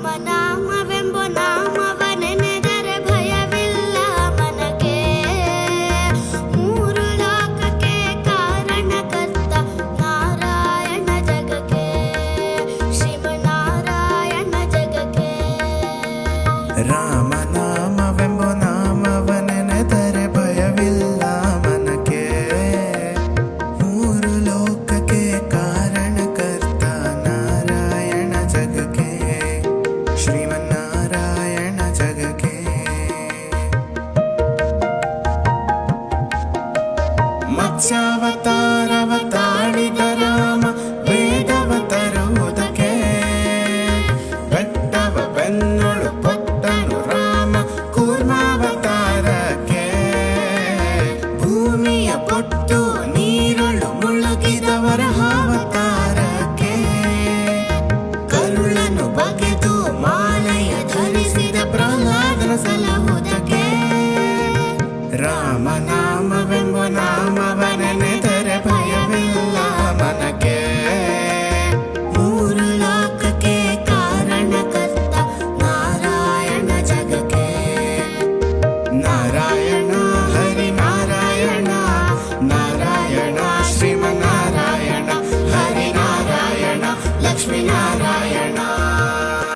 ರಾಮನಾಮವೆಂಬ ನಾಮವ ನೆನೆದರೆ ಭಯವಿಲ್ಲ ಮನಕ್ಕೆ. ಮೂರು ಲೋಕಕ್ಕೆ ಕಾರಣಕರ್ತ ನಾರಾಯಣ ಜಗಕ್ಕೆ, ಶ್ರೀಮನ್ನಾರಾಯಣ ಜಗಕ್ಕೆ. ರಾಮನಾಮವೆಂಬ ನಾಮವ ನೆನೆದರೆ ಭಯವಿಲ್ಲ ಮನಕ್ಕೆ. ಮೂರು ಲೋಕಕ್ಕೆ ಕಾರಣಕರ್ತ ನಾರಾಯಣ ಜಗಕ್ಕೆ, ಶ್ರೀಮನ್ನಾರಾಯಣ ಜಗಕ್ಕೆ. ಮತ್ಸ್ಯಾವತಾರವ ತಾಳಿದ ರಾಮ ವೇದವ ತರುವುದಕ್ಕೆ, ಬೆಟ್ಟವ ಬೆನ್ನೊಳು ಕೊಟ್ಟನು ರಾಮ ಕೂರ್ಮಾವತಾರಕ್ಕೆ. ಭೂಮಿಯ ಪೊಟ್ಟು ನೀರೊಳು ಮುಳುಗಿದ ವರಹಾವತಾರಕ್ಕೆ, ಕರುಳನು ಬಗೆದು ಮಾಲೆಯ ಧರಿಸಿದ ಪ್ರಹ್ಲಾದನ ಸಲಹುದಕ್ಕೆ. ರಾಮನಾಮವೇ